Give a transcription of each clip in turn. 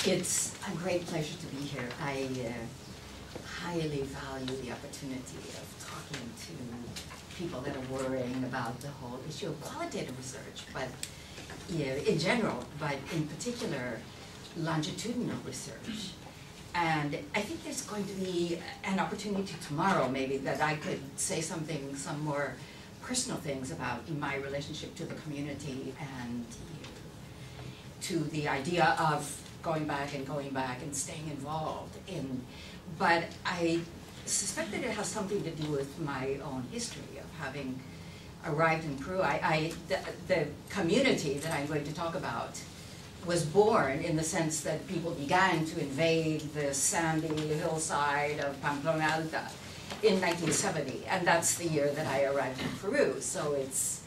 It's a great pleasure to be here. I highly value the opportunity of talking to people that are worrying about the whole issue of qualitative research, but in general, but in particular, longitudinal research. And I think there's going to be an opportunity tomorrow, maybe, that I could say some more personal things about my relationship to the community and to the idea of going back and staying involved in. But I suspect that it has something to do with my own history of having arrived in Peru. The community that I'm going to talk about was born in the sense that people began to invade the sandy hillside of Pamplona in 1970, and that's the year that I arrived in Peru. So it's,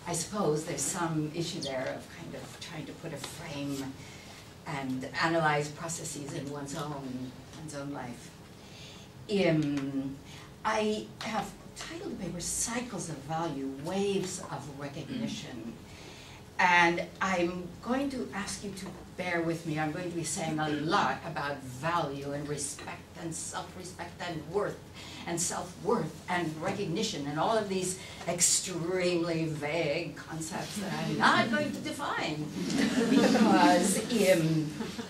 I suppose there's some issue there of kind of trying to put a frame and analyze processes in one's own life. I have titled the paper Cycles of Value, Waves of Recognition. And I'm going to ask you to bear with me. I'm going to be saying a lot about value and respect and self-respect and worth and self-worth and recognition and all of these extremely vague concepts that I'm not going to define, because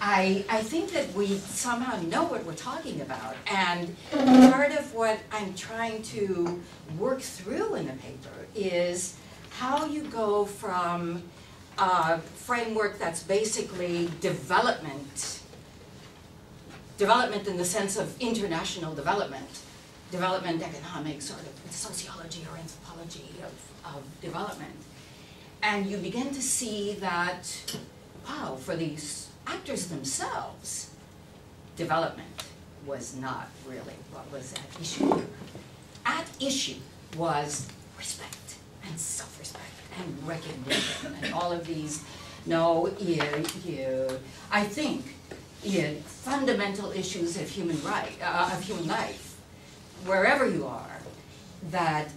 I think that we somehow know what we're talking about. And part of what I'm trying to work through in the paper is how you go from a framework that's basically development in the sense of international development economics, sort of sociology or anthropology of development. And you begin to see that, wow, for these actors themselves, development was not really what was at issue. At issue was respect and self-respect and recognition and all of these, I think, fundamental issues of human life, wherever you are, that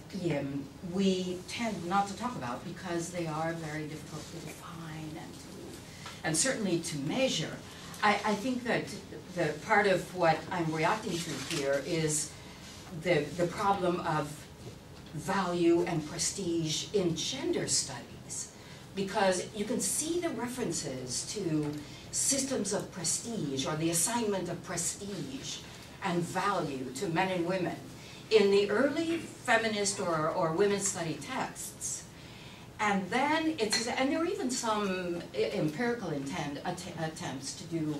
we tend not to talk about because they are very difficult to define and certainly to measure. I think that the part of what I'm reacting to here is the problem of value and prestige in gender studies, because you can see the references to systems of prestige or the assignment of prestige and value to men and women in the early feminist or women's study texts. And then and there are even some empirical attempts to do,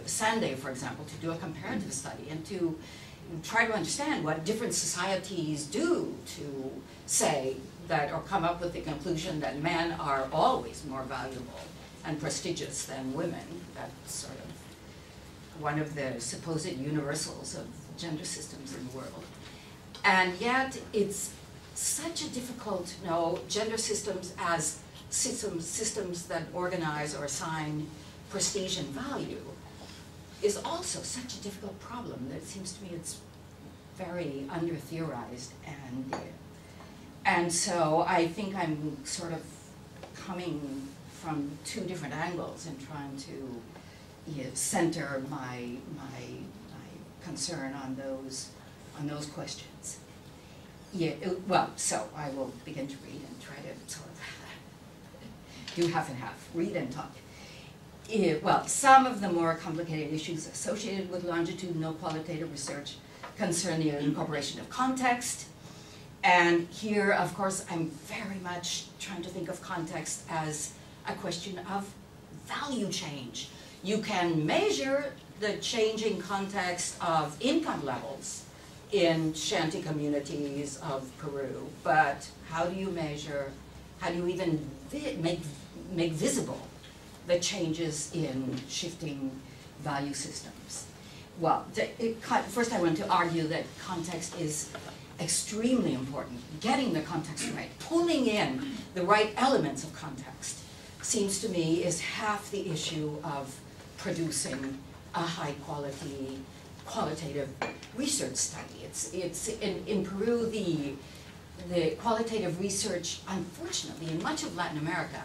Sunday, for example, to do a comparative study and to try to understand what different societies do to say that, or come up with the conclusion that men are always more valuable and prestigious than women. That's sort of one of the supposed universals of gender systems in the world. And yet it's such a difficult, gender systems as systems that organize or assign prestige and value is also such a difficult problem that it seems to me it's very under-theorized, and so I think I'm sort of coming from two different angles and trying to center my concern on those questions. Well, so I will begin to read and try to sort of do half and half, read and talk. Well, some of the more complicated issues associated with longitudinal qualitative research concern the incorporation of context. And here, of course, I'm very much trying to think of context as a question of value change. You can measure the changing context of income levels in shanty communities of Peru, but how do you measure, how do you even make visible the changes in shifting value systems? Well, first I want to argue that context is extremely important. Getting the context right, pulling in the right elements of context, seems to me is half the issue of producing a high quality qualitative research study. It's in Peru, the qualitative research, unfortunately, in much of Latin America,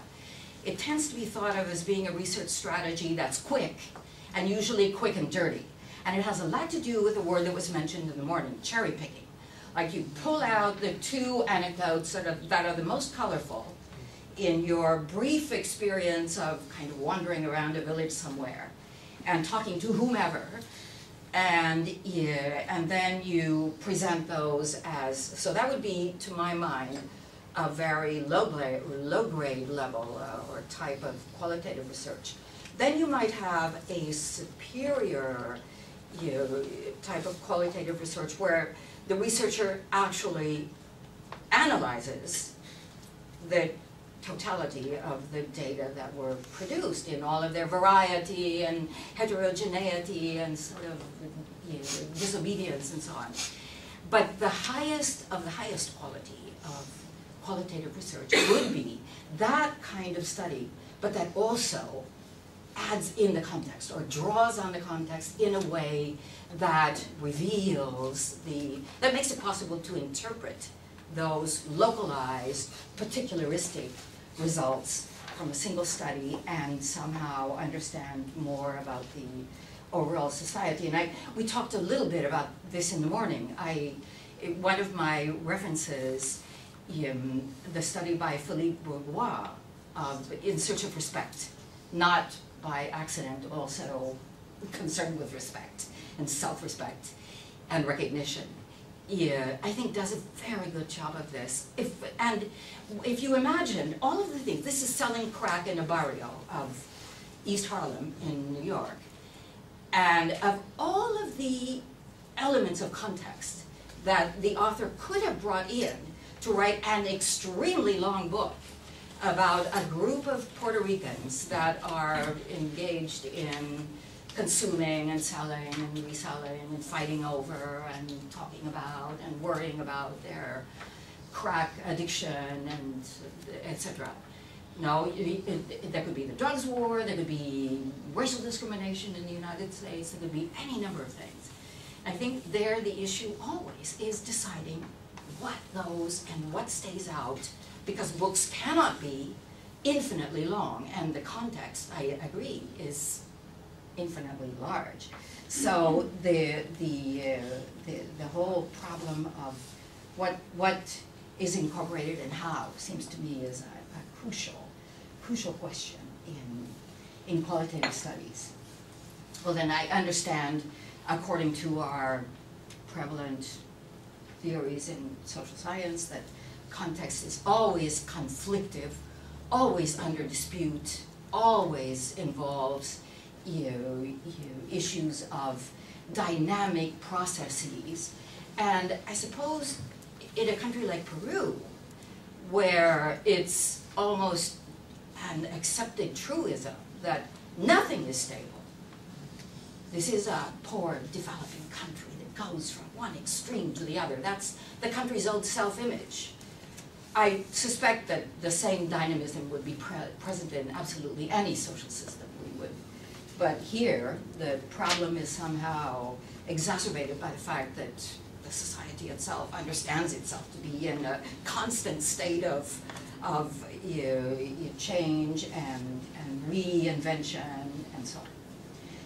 it tends to be thought of as being a research strategy that's quick, and usually quick and dirty. And it has a lot to do with the word that was mentioned in the morning, cherry picking. Like you pull out the two anecdotes that are the most colorful in your brief experience of kind of wandering around a village somewhere and talking to whomever, and then you present those as, so that would be, to my mind, a very low-grade level or type of qualitative research. Then you might have a superior type of qualitative research where the researcher actually analyzes the totality of the data that were produced in all of their variety and heterogeneity and sort of disobedience and so on. But the highest of the highest quality of qualitative research would be that kind of study, but that also adds in the context or draws on the context in a way that reveals that makes it possible to interpret those localized, particularistic results from a single study and somehow understand more about the overall society. And we talked a little bit about this in the morning. One of my references, the study by Philippe Bourgois, In Search of Respect, not by accident, also concerned with respect and self-respect and recognition. I think does a very good job of this. If you imagine all of the things, this is selling crack in a barrio of East Harlem in New York, and of all of the elements of context that the author could have brought in to write an extremely long book about a group of Puerto Ricans that are engaged in consuming and selling and reselling and fighting over and talking about and worrying about their crack addiction and etc. No, there could be the drugs war, there could be racial discrimination in the United States, there could be any number of things. I think there the issue always is deciding what goes and what stays out, because books cannot be infinitely long, and the context, I agree, is infinitely large. So the whole problem of what is incorporated and how seems to me is a crucial question in qualitative studies. Well, then I understand, according to our prevalent theories in social science, that context is always conflictive, always under dispute, always involves issues of dynamic processes. And I suppose in a country like Peru, where it's almost an accepted truism that nothing is stable, this is a poor developing country that goes from one extreme to the other. That's the country's own self-image. I suspect that the same dynamism would be present in absolutely any social system we would. But here, the problem is somehow exacerbated by the fact that the society itself understands itself to be in a constant state of change and reinvention and so on.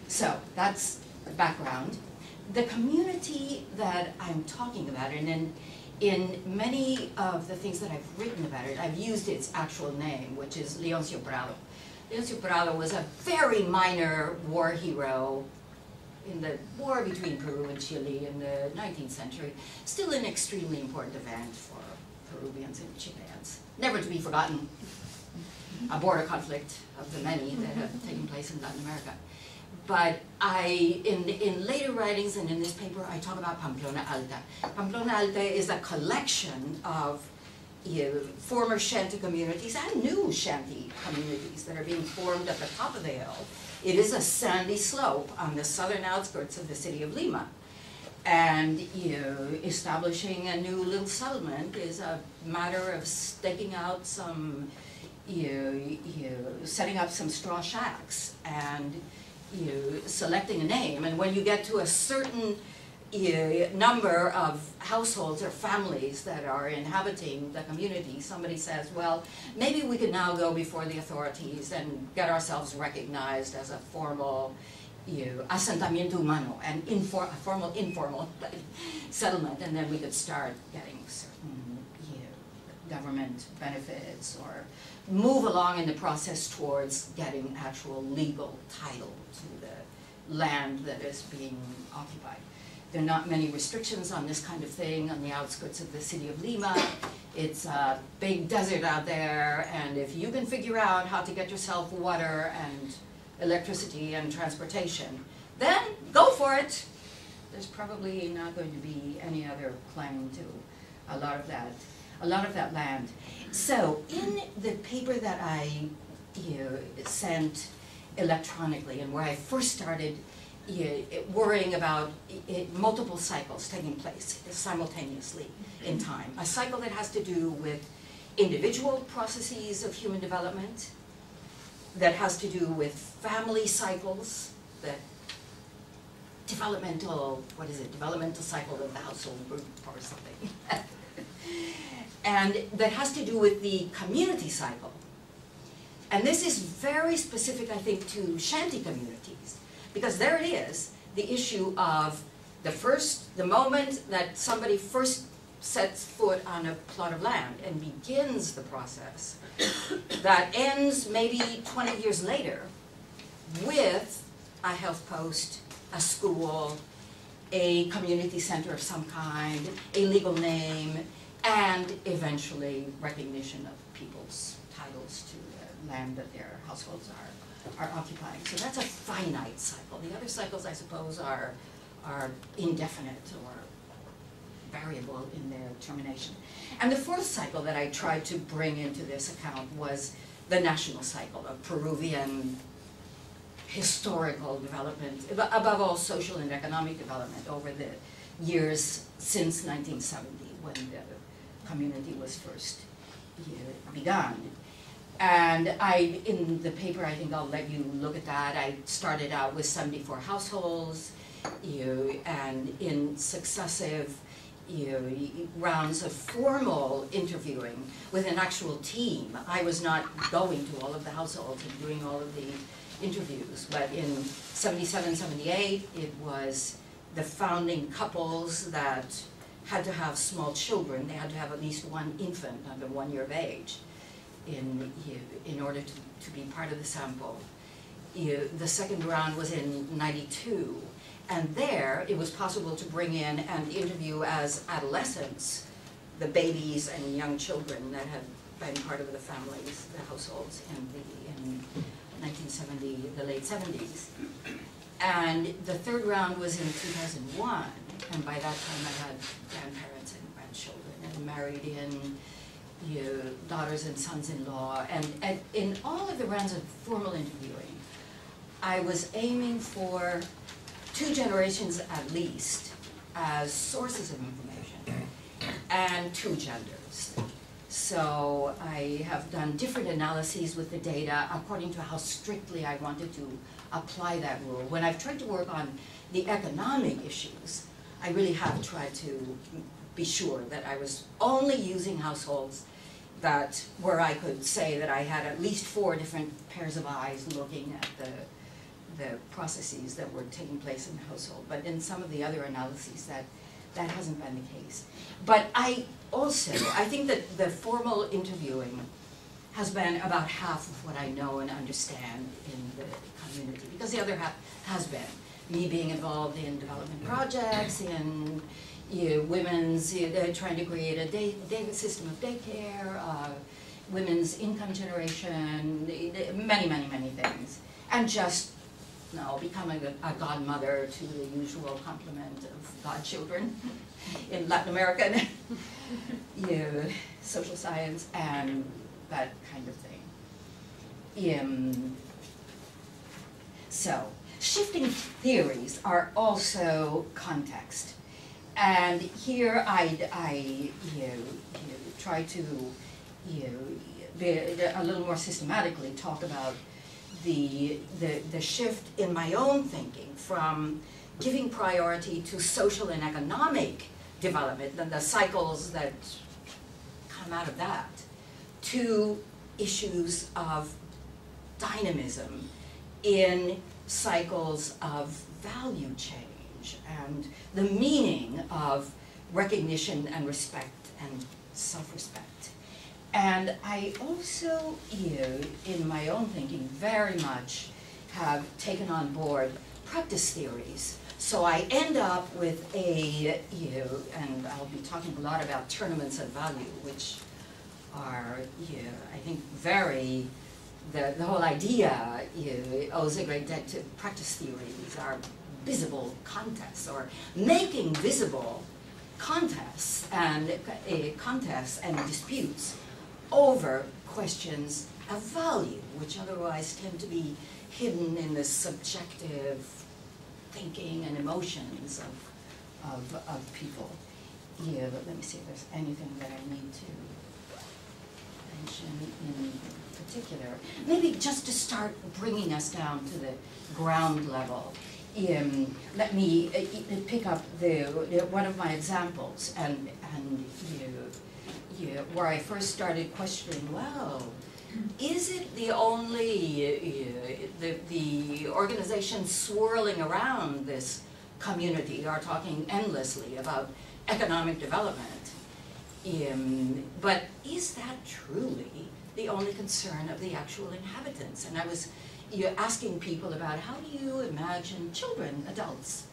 So that's the background. The community that I'm talking about, and in many of the things that I've written about it, I've used its actual name, which is Leoncio Prado. Leoncio Prado was a very minor war hero in the war between Peru and Chile in the 19th century. Still an extremely important event for Peruvians and Chileans. Never to be forgotten. A border conflict of the many that have taken place in Latin America. But in later writings and in this paper, I talk about Pamplona Alta. Pamplona Alta is a collection of former shanty communities and new shanty communities that are being formed at the top of the hill. It is a sandy slope on the southern outskirts of the city of Lima. And establishing a new little settlement is a matter of staking out some, setting up some straw shacks and selecting a name. And when you get to a certain number of households or families that are inhabiting the community, somebody says, well, maybe we could now go before the authorities and get ourselves recognized as a formal asentamiento humano, and a formal informal settlement, and then we could start getting certain government benefits or move along in the process towards getting actual legal title to the land that is being occupied. There are not many restrictions on this kind of thing on the outskirts of the city of Lima. It's a big desert out there, and if you can figure out how to get yourself water and electricity and transportation, then go for it. There's probably not going to be any other claim to a lot of that land. So in the paper that I sent electronically, and where I first started worrying about multiple cycles taking place simultaneously in time. A cycle that has to do with individual processes of human development, that has to do with family cycles, the developmental cycle of the household group or something. And that has to do with the community cycle. And this is very specific, I think, to shanty communities, because there it is, the issue of the moment that somebody first sets foot on a plot of land and begins the process that ends maybe 20 years later with a health post, a school, a community center of some kind, a legal name, and eventually recognition of people's titles to the land that their households are occupying. So that's a finite cycle. The other cycles, I suppose, are indefinite or variable in their termination. And the fourth cycle that I tried to bring into this account was the national cycle of Peruvian historical development, above all social and economic development over the years since 1970, when the community was first begun. And in the paper, I think I'll let you look at that. I started out with 74 households, and in successive rounds of formal interviewing with an actual team. I was not going to all of the households and doing all of the interviews, but in 77, 78, it was the founding couples that had to have small children. They had to have at least one infant under 1 year of age in order to be part of the sample. The second round was in 92. And there, it was possible to bring in and interview as adolescents the babies and young children that had been part of the families, the households in 1970, the late 70s. And the third round was in 2001, and by that time I had grandparents and grandchildren, and married in daughters and sons-in-law. And in all of the rounds of formal interviewing, I was aiming for 2 generations at least as sources of information, and 2 genders. So I have done different analyses with the data according to how strictly I wanted to apply that rule. When I've tried to work on the economic issues, I really have tried to be sure that I was only using households where I could say that I had at least 4 different pairs of eyes looking at the processes that were taking place in the household. But in some of the other analyses, that hasn't been the case. But I think that the formal interviewing has been about half of what I know and understand in the community, because the other half has been me being involved in development projects, in women's, trying to create a system of daycare, women's income generation, many, many, many things. And just becoming a godmother to the usual complement of godchildren in Latin America, social science, and that kind of thing. So, shifting theories are also context. And here I try to a little more systematically talk about the shift in my own thinking from giving priority to social and economic development and the cycles that come out of that, to issues of dynamism in cycles of value change and the meaning of recognition and respect and self-respect. And I also, in my own thinking, very much have taken on board practice theories. So I end up with a, and I'll be talking a lot about tournaments of value, which are, I think, very, the whole idea owes a great debt to practice theories, are visible contests, or making visible contests and disputes over questions of value, which otherwise tend to be hidden in the subjective thinking and emotions of people. Yeah, but let me see if there's anything that I need to mention in particular. Maybe just to start bringing us down to the ground level. Let me pick up one of my examples, and where I first started questioning, well, is it the only, the organizations swirling around this community are talking endlessly about economic development, but is that truly the only concern of the actual inhabitants? And I was asking people about, how do you imagine children, adults,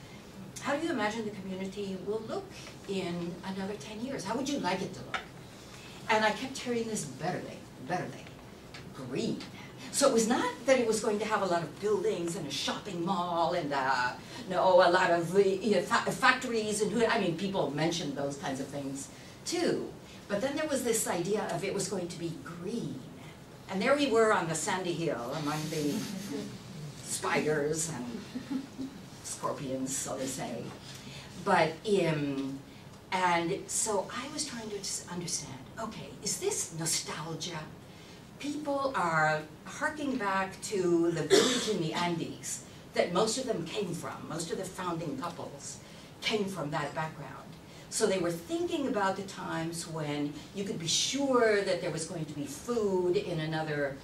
how do you imagine the community will look in another 10 years? How would you like it to look? And I kept hearing this better day, green. So it was not that it was going to have a lot of buildings and a shopping mall and a lot of factories and I mean, people mentioned those kinds of things too. But then there was this idea of it was going to be green. And there we were on the sandy hill among the spiders and scorpions, so to say. But and so I was trying to just understand, okay, is this nostalgia? People are harking back to the village in the Andes that most of them came from. Most of the founding couples came from that background. So they were thinking about the times when you could be sure that there was going to be food in another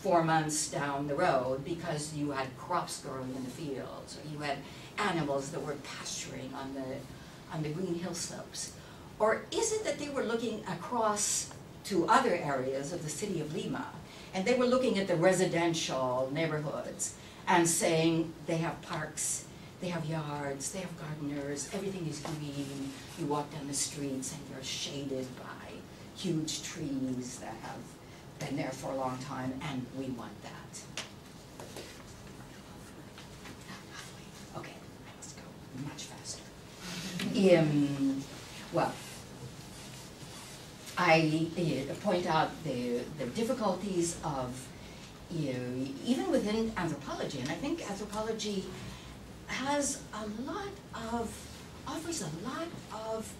4 months down the road because you had crops growing in the fields, or you had animals that were pasturing on the green hill slopes. Or is it that they were looking across to other areas of the city of Lima, and they were looking at the residential neighborhoods and saying they have parks, they have yards, they have gardeners, everything is green. You walk down the streets and you're shaded by huge trees that have been there for a long time, and we want that. Okay, let's go much faster. Well, I point out the difficulties of, even within anthropology, and I think anthropology has offers a lot of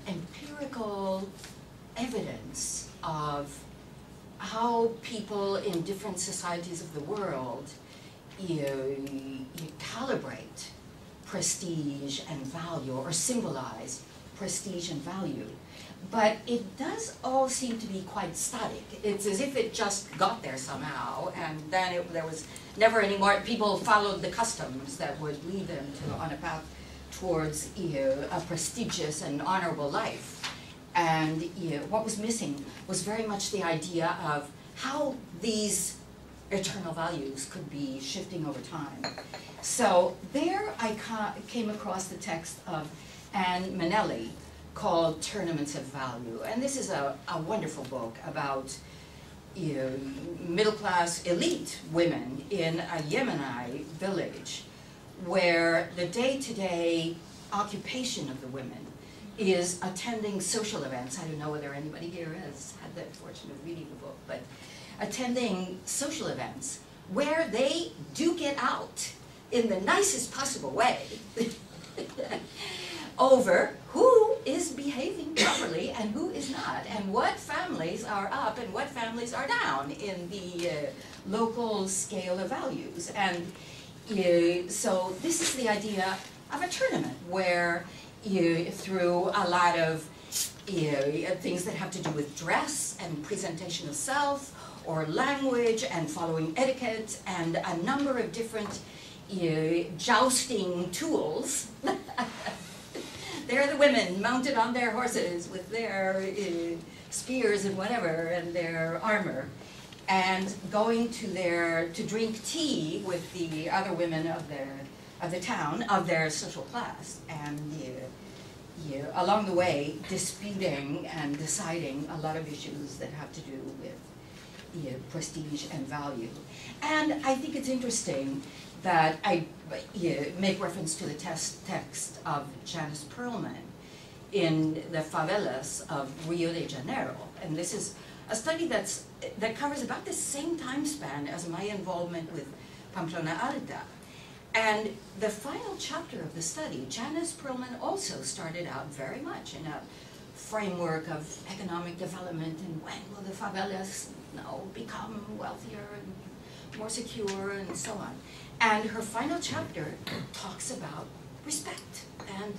empirical evidence of how people in different societies of the world calibrate prestige and value, or symbolize prestige and value. But it does all seem to be quite static. It's as if it just got there somehow, and then there was never any more. People followed the customs that would lead them on a path towards a prestigious and honorable life. And what was missing was very much the idea of how these eternal values could be shifting over time. So there I came across the text of Anne Manelli called Tournaments of Value. And this is a wonderful book about middle-class elite women in a Yemeni village where the day-to-day occupation of the women is attending social events. I don't know whether anybody here has had the fortune of reading the book, but attending social events where they do get out in the nicest possible way over who is behaving properly and who is not, and what families are up and what families are down in the local scale of values. And so this is the idea of a tournament where through a lot of things that have to do with dress and presentation of self, or language and following etiquette, and a number of different jousting tools. There are the women mounted on their horses with their spears and whatever, and their armor, and going to drink tea with the other women of the town, of their social class, and along the way disputing and deciding a lot of issues that have to do with prestige and value. And I think it's interesting that I make reference to the text of Janice Perlman in the favelas of Rio de Janeiro. And this is a study that covers about the same time span as my involvement with Pamplona Alta. And the final chapter of the study, Janice Perlman also started out very much in a framework of economic development and when will the favelas become wealthier and more secure and so on. And her final chapter talks about respect and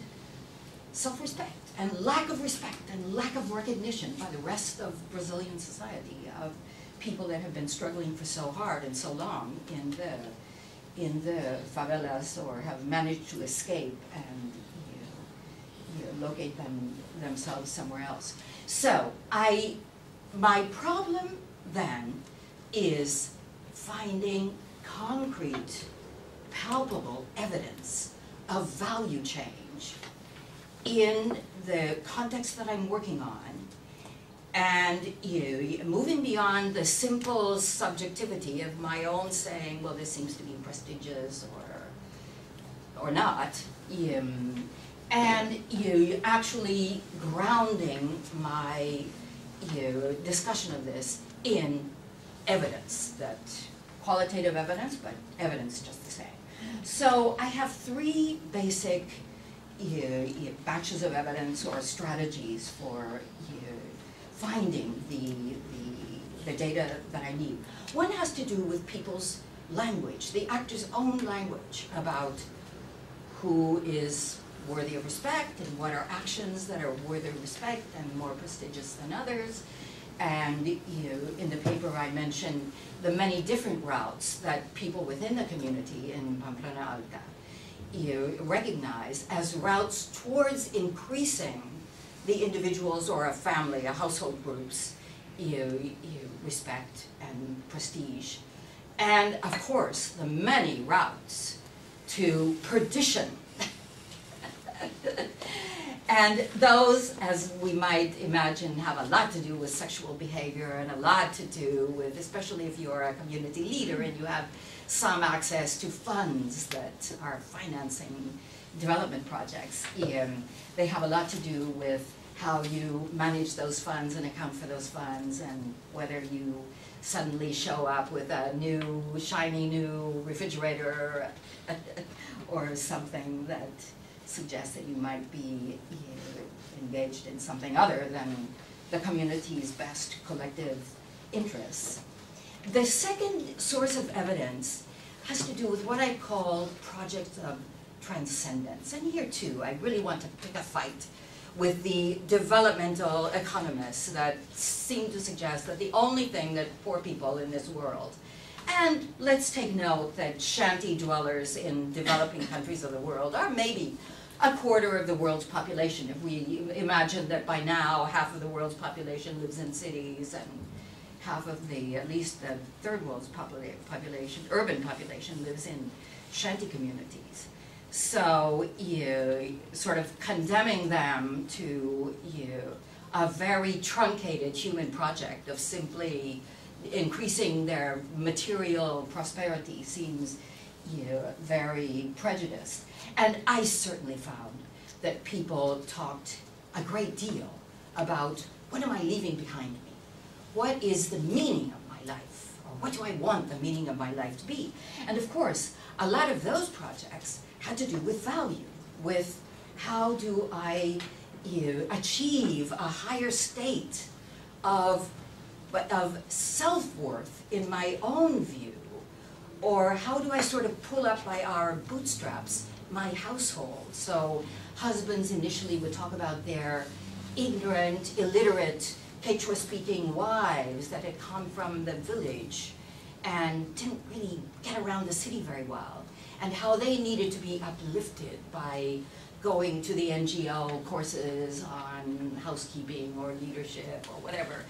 self-respect and lack of respect and lack of recognition by the rest of Brazilian society, of people that have been struggling for so hard and so long in the favelas, or have managed to escape and locate themselves somewhere else. So my problem then is finding concrete, palpable evidence of value change in the context that I'm working on, and moving beyond the simple subjectivity of my own saying, well, this seems to be prestigious or not, and actually grounding my discussion of this in evidence, that qualitative evidence, but evidence just the same. So I have three basic batches of evidence or strategies for finding the data that I need. One has to do with people's language, the actor's own language about who is worthy of respect and what are actions that are worthy of respect and more prestigious than others. And in the paper I mentioned the many different routes that people within the community in Pamplona Alta recognize as routes towards increasing the individuals or a family, a household group's respect and prestige. And of course, the many routes to perdition. And those, as we might imagine, have a lot to do with sexual behavior and a lot to do with, especially if you're a community leader and you have some access to funds that are financing development projects. They have a lot to do with how you manage those funds and account for those funds, and whether you suddenly show up with a new, shiny new refrigerator or something that suggests that you might be engaged in something other than the community's best collective interests. The second source of evidence has to do with what I call projects of transcendence. And here too, I really want to pick a fight with the developmental economists that seem to suggest that the only thing that poor people in this world, and let's take note that shanty dwellers in developing countries of the world are maybe a quarter of the world's population. If we imagine that by now half of the world's population lives in cities and half of the, at least the third world's population, urban population, lives in shanty communities. So sort of condemning them to a very truncated human project of simply increasing their material prosperity seems very prejudiced. And I certainly found that people talked a great deal about, what am I leaving behind me? What is the meaning of my life? Or what do I want the meaning of my life to be? And of course, a lot of those projects had to do with value, with how do I achieve a higher state of self-worth in my own view or how do I sort of pull up by our bootstraps my household? So husbands initially would talk about their ignorant, illiterate, Quechua-speaking wives that had come from the village and didn't really get around the city very well, and how they needed to be uplifted by going to the NGO courses on housekeeping or leadership or whatever.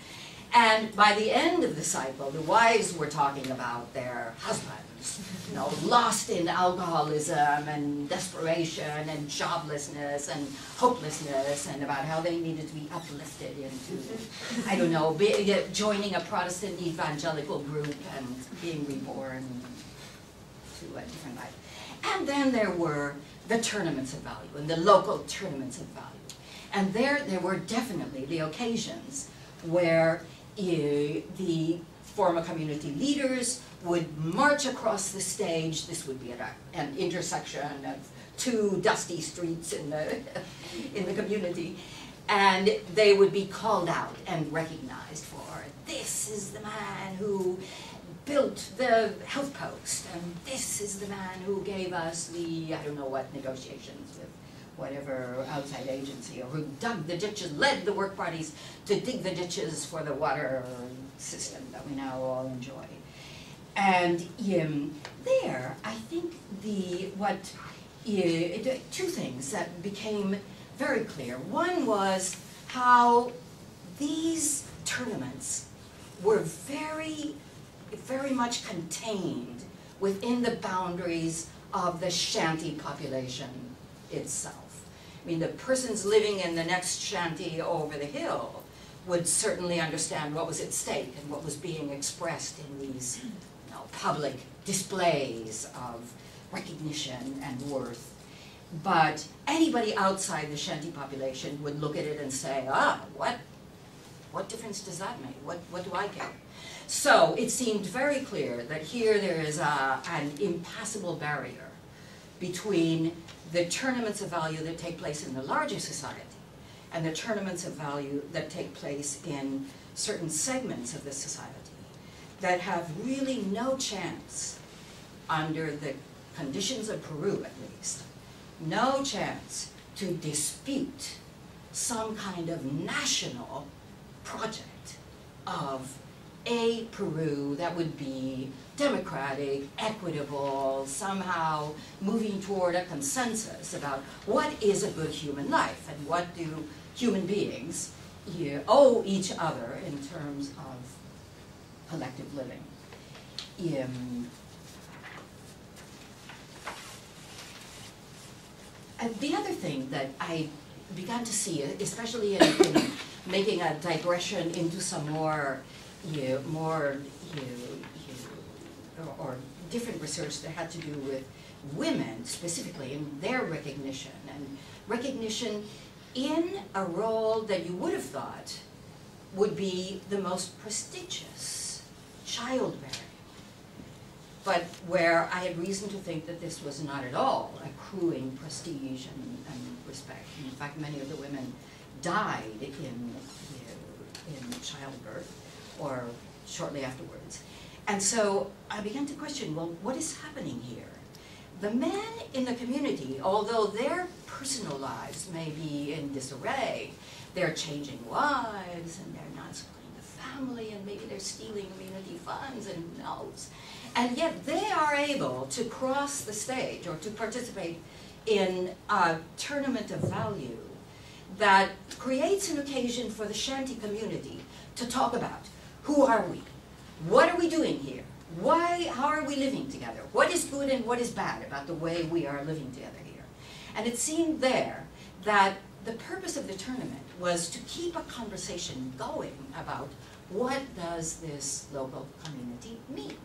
And by the end of the cycle, the wives were talking about their husbands, you know, lost in alcoholism and desperation and joblessness and hopelessness, and about how they needed to be uplifted into, I don't know, joining a Protestant evangelical group and being reborn to a different life. And then there were the tournaments of value and the local tournaments of value. And there were definitely the occasions where the former community leaders would march across the stage. This would be at an intersection of two dusty streets in the community, and they would be called out and recognized for, this is the man who built the health post, and this is the man who gave us the, I don't know what, negotiations with whatever outside agency, or who dug the ditches, led the work parties to dig the ditches for the water system that we now all enjoy. And there, I think two things that became very clear. One was how these tournaments were very, very much contained within the boundaries of the shanty population itself. I mean, the persons living in the next shanty over the hill would certainly understand what was at stake and what was being expressed in these, you know, public displays of recognition and worth. But anybody outside the shanty population would look at it and say, what difference does that make? What do I care? So it seemed very clear that here there is an impassable barrier between the tournaments of value that take place in the larger society and the tournaments of value that take place in certain segments of the society that have really no chance, under the conditions of Peru at least, no chance to dispute some kind of national project of a Peru that would be democratic, equitable, somehow moving toward a consensus about what is a good human life and what do human beings owe each other in terms of collective living. And the other thing that I began to see, especially in making a digression into some more or different research that had to do with women specifically and their recognition, and recognition in a role that you would have thought would be the most prestigious, childbearing, but where I had reason to think that this was not at all accruing prestige and respect. And in fact, many of the women died in childbirth or shortly afterwards. And so I began to question, well, what is happening here? The men in the community, although their personal lives may be in disarray, they're changing wives, and they're not supporting the family, and maybe they're stealing community funds, and who knows. And yet they are able to cross the stage or to participate in a tournament of value that creates an occasion for the shanty community to talk about, who are we? What are we doing here? How are we living together? What is good and what is bad about the way we are living together here? And it seemed there that the purpose of the tournament was to keep a conversation going about what does this local community mean?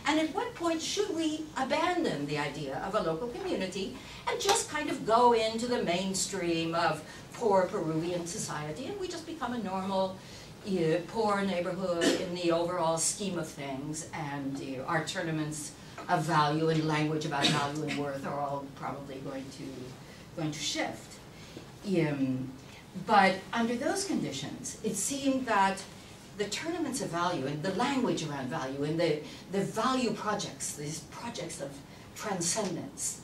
And at what point should we abandon the idea of a local community and just kind of go into the mainstream of poor Peruvian society, and we just become a normal poor neighborhood in the overall scheme of things, and our tournaments of value and language about value and worth are all probably going to shift. But under those conditions, it seemed that the tournaments of value and the language around value and the value projects, these projects of transcendence,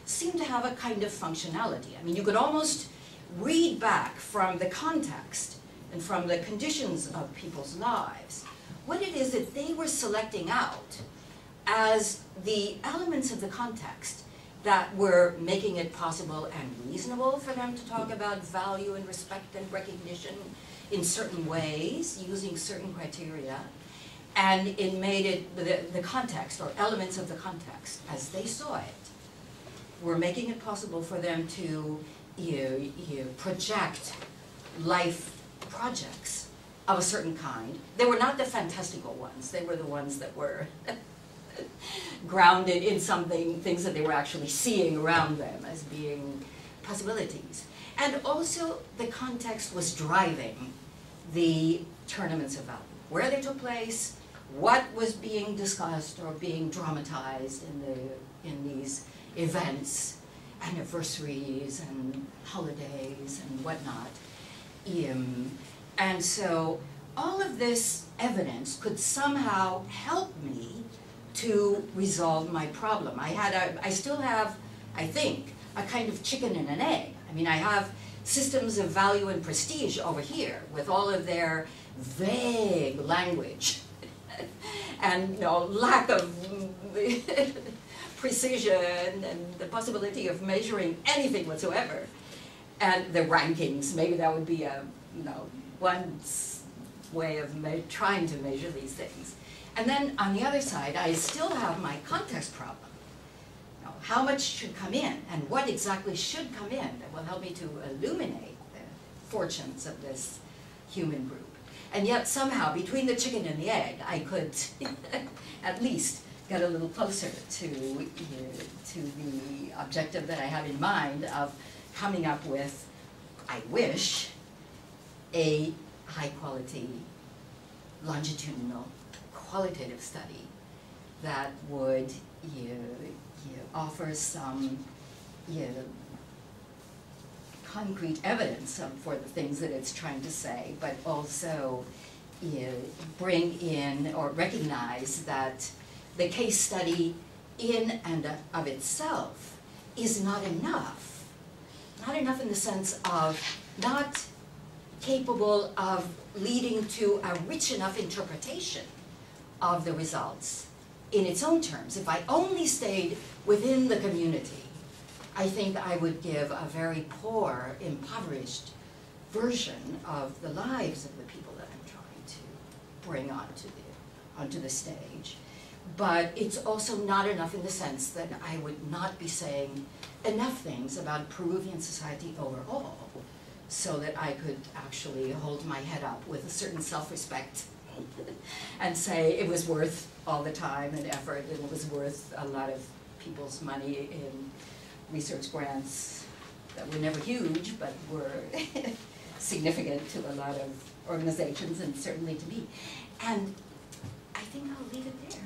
seem to have a kind of functionality. I mean, you could almost read back from the context and from the conditions of people's lives what it is that they were selecting out as the elements of the context that were making it possible and reasonable for them to talk about value and respect and recognition in certain ways, using certain criteria, and it made it, the context, or elements of the context, as they saw it, were making it possible for them to project life projects of a certain kind. They were not the fantastical ones, they were the ones that were grounded in something, things that they were actually seeing around them as being possibilities. And also the context was driving the tournaments of value, where they took place, what was being discussed or being dramatized in these events, anniversaries and holidays and whatnot. And so all of this evidence could somehow help me to resolve my problem. I still have, I think, a kind of chicken and an egg. I mean, I have systems of value and prestige over here with all of their vague language and lack of precision and the possibility of measuring anything whatsoever. And the rankings, maybe that would be a one way of trying to measure these things. And then on the other side, I still have my context problem. How much should come in, and what exactly should come in that will help me to illuminate the fortunes of this human group. And yet somehow, between the chicken and the egg, I could at least get a little closer to the objective that I have in mind of coming up with, I wish, a high-quality, longitudinal, qualitative study that would offer some concrete evidence for the things that it's trying to say, but also bring in or recognize that the case study in and of itself is not enough. Not enough in the sense of not capable of leading to a rich enough interpretation of the results in its own terms. If I only stayed within the community, I think I would give a very poor, impoverished version of the lives of the people that I'm trying to bring onto the stage. But it's also not enough in the sense that I would not be saying enough things about Peruvian society overall so that I could actually hold my head up with a certain self-respect and say it was worth all the time and effort, and it was worth a lot of people's money in research grants that were never huge, but were significant to a lot of organizations and certainly to me. And I think I'll leave it there.